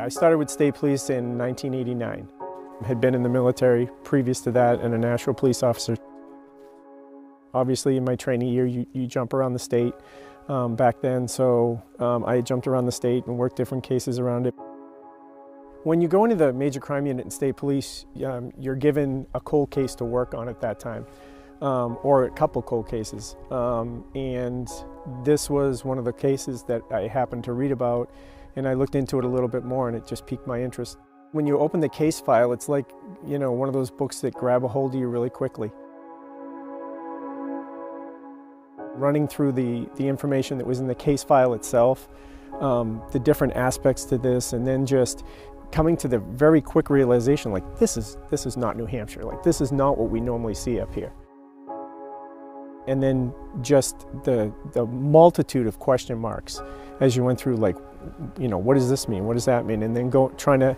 I started with state police in 1989. I had been in the military previous to that and a national police officer. Obviously in my training year you jump around the state back then, so I jumped around the state and worked different cases around it. When you go into the major crime unit in state police, you're given a cold case to work on at that time, or a couple cold cases. And this was one of the cases that I happened to read about, and I looked into it a little bit more and it just piqued my interest. When you open the case file, it's like, you know, one of those books that grab a hold of you really quickly. Running through the information that was in the case file itself, the different aspects to this, and then just coming to the very quick realization, like, this is not New Hampshire. Like, this is not what we normally see up here. And then just the multitude of question marks as you went through, like, you know, what does this mean? What does that mean? And then trying to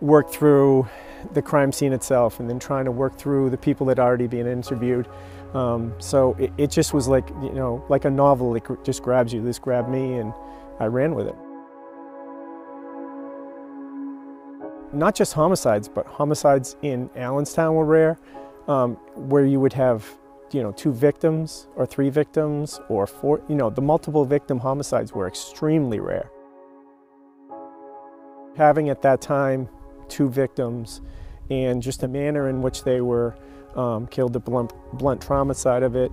work through the crime scene itself, and then trying to work through the people that already been interviewed. So it just was like, you know, like a novel. It just grabs you. This grabbed me and I ran with it. Not just homicides, but homicides in Allenstown were rare, where you would have, you know, 2 victims or 3 victims or 4, you know, the multiple victim homicides were extremely rare. Having at that time 2 victims and just the manner in which they were killed, the blunt trauma side of it,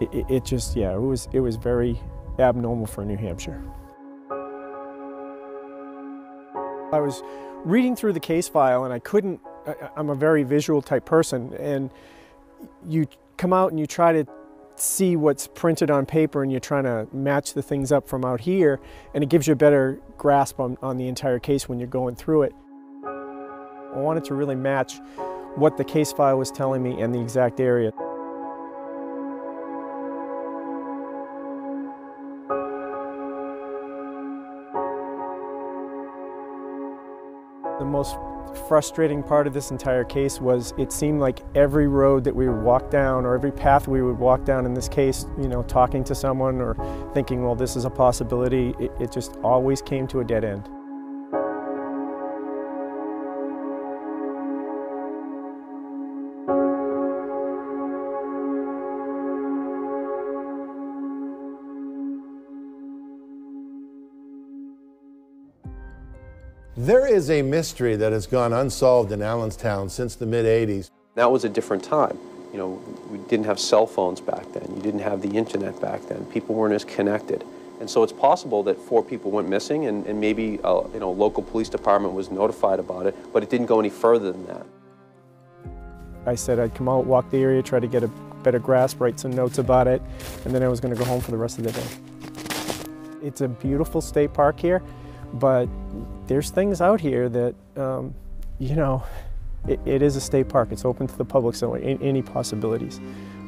it just, yeah, it was very abnormal for New Hampshire. I was reading through the case file and I'm a very visual type person, and you come out and you try to see what's printed on paper and you're trying to match the things up from out here, and it gives you a better grasp on the entire case when you're going through it. I wanted to really match what the case file was telling me and the exact area. The most frustrating part of this entire case was it seemed like every road that we would walk down, or every path we would walk down in this case, you know, talking to someone or thinking, well, this is a possibility, it just always came to a dead end. There is a mystery that has gone unsolved in Allenstown since the mid-'80s. That was a different time. You know, we didn't have cell phones back then. You didn't have the internet back then. People weren't as connected. And so it's possible that 4 people went missing, and maybe you know, local police department was notified about it, but it didn't go any further than that. I said I'd come out, walk the area, try to get a better grasp, write some notes about it, and then I was going to go home for the rest of the day. It's a beautiful state park here, but there's things out here that, you know, it is a state park. It's open to the public, so any possibilities.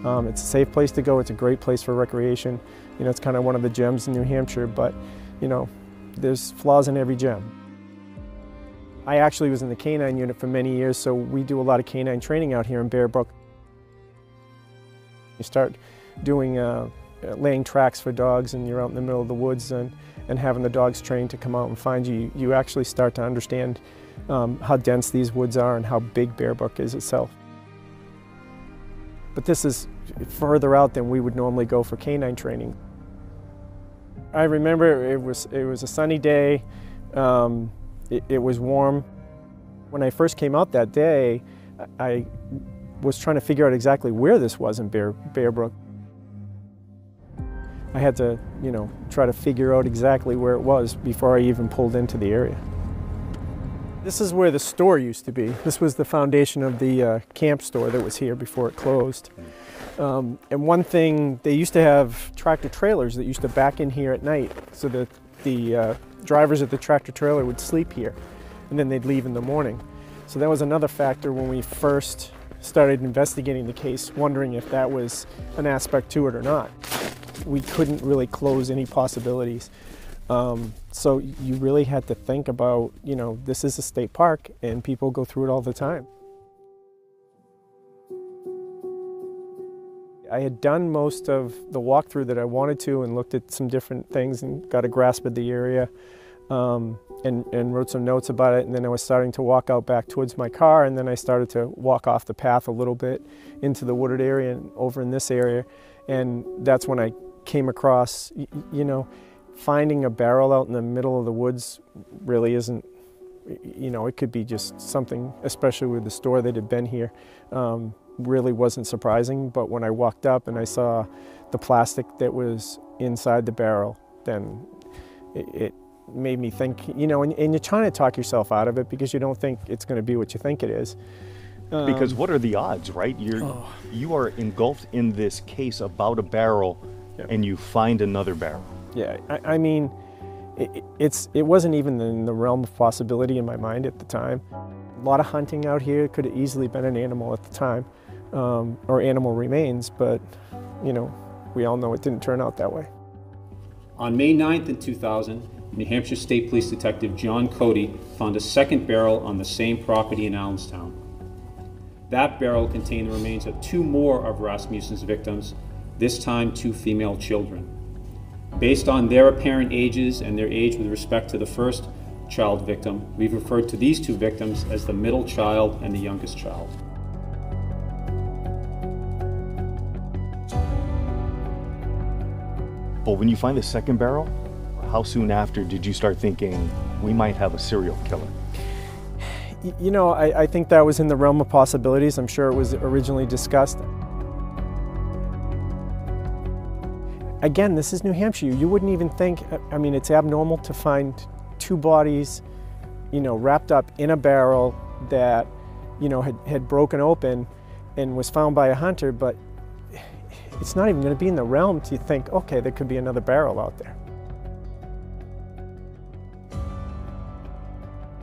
It's a safe place to go. It's a great place for recreation. You know, it's kind of one of the gems in New Hampshire, but, you know, there's flaws in every gem. I actually was in the canine unit for many years, so we do a lot of canine training out here in Bear Brook. You start doing laying tracks for dogs, and you're out in the middle of the woods and having the dogs trained to come out and find you, you actually start to understand how dense these woods are and how big Bear Brook is itself. But this is further out than we would normally go for canine training. I remember it was a sunny day, it was warm. When I first came out that day, I was trying to figure out exactly where this was in Bear Brook. I had to, you know, try to figure out exactly where it was before I even pulled into the area. This is where the store used to be. This was the foundation of the camp store that was here before it closed. And one thing, they used to have tractor trailers that used to back in here at night, so that the drivers of the tractor trailer would sleep here, and then they'd leave in the morning. So that was another factor when we first started investigating the case, wondering if that was an aspect to it or not. We couldn't really close any possibilities. So you really had to think about, you know, this is a state park and people go through it all the time. I had done most of the walkthrough that I wanted to and looked at some different things and got a grasp of the area. and wrote some notes about it, and then I was starting to walk out back towards my car, and then I started to walk off the path a little bit into the wooded area and over in this area, and that's when I came across, you know, finding a barrel out in the middle of the woods really isn't, you know, it could be just something, especially with the store that had been here, really wasn't surprising. But when I walked up and I saw the plastic that was inside the barrel, then it made me think, you know, and you're trying to talk yourself out of it because you don't think it's going to be what you think it is. Because what are the odds, right? You are engulfed in this case about a barrel, and you find another barrel. Yeah, I mean, it wasn't even in the realm of possibility in my mind at the time. A lot of hunting out here. It could have easily been an animal at the time, or animal remains, but, you know, we all know it didn't turn out that way. On May 9th in 2000, New Hampshire State Police Detective John Cody found a second barrel on the same property in Allenstown. That barrel contained the remains of 2 more of Rasmussen's victims, this time 2 female children. Based on their apparent ages and their age with respect to the first child victim, we've referred to these 2 victims as the middle child and the youngest child. But when you find the second barrel, how soon after did you start thinking we might have a serial killer? You know, I think that was in the realm of possibilities. I'm sure it was originally discussed. Again, this is New Hampshire. You wouldn't even think, I mean, it's abnormal to find 2 bodies, you know, wrapped up in a barrel that, you know, had broken open and was found by a hunter, but it's not even going to be in the realm to think, okay, there could be another barrel out there.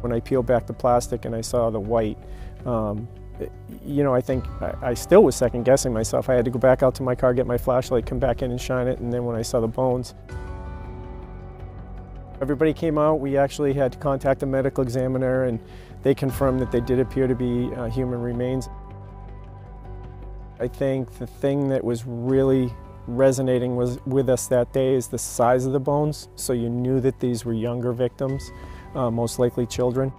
When I peeled back the plastic and I saw the white, you know, I think I still was second guessing myself. I had to go back out to my car, get my flashlight, come back in and shine it, and then when I saw the bones. Everybody came out. We actually had to contact the medical examiner, and they confirmed that they did appear to be human remains. I think the thing that was really resonating with us that day is the size of the bones, so you knew that these were younger victims, most likely children.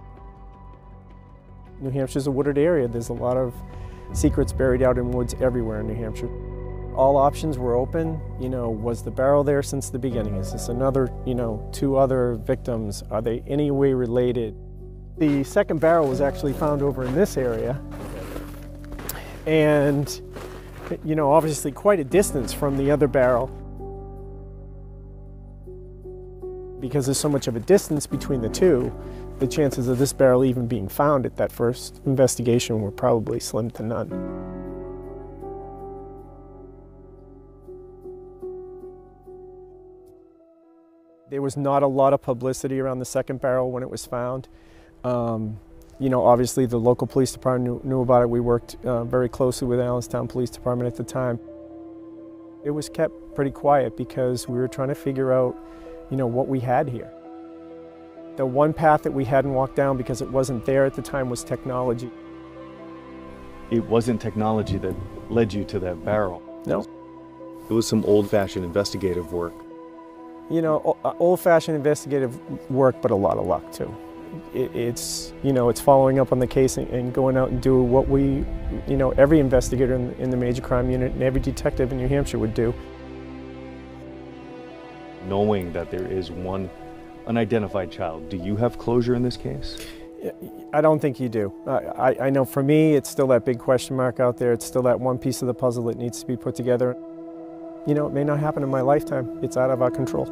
New Hampshire's a wooded area. There's a lot of secrets buried out in woods everywhere in New Hampshire. All options were open. You know, was the barrel there since the beginning? Is this another, you know, 2 other victims? Are they any way related? The second barrel was actually found over in this area. And, you know, obviously quite a distance from the other barrel. Because there's so much of a distance between the 2, the chances of this barrel even being found at that first investigation were probably slim to none. There was not a lot of publicity around the second barrel when it was found. You know, obviously the local police department knew about it. We worked very closely with the Allenstown Police Department at the time. It was kept pretty quiet because we were trying to figure out, you know, what we had here. The one path that we hadn't walked down because it wasn't there at the time was technology. It wasn't technology that led you to that barrel. No. It was some old-fashioned investigative work. You know, old-fashioned investigative work, but a lot of luck too. It's, you know, it's following up on the case and going out and do what we, you know, every investigator in the major crime unit and every detective in New Hampshire would do. Knowing that there is one unidentified child, do you have closure in this case? I don't think you do. I know for me, it's still that big question mark out there. It's still that one piece of the puzzle that needs to be put together. You know, it may not happen in my lifetime. It's out of our control.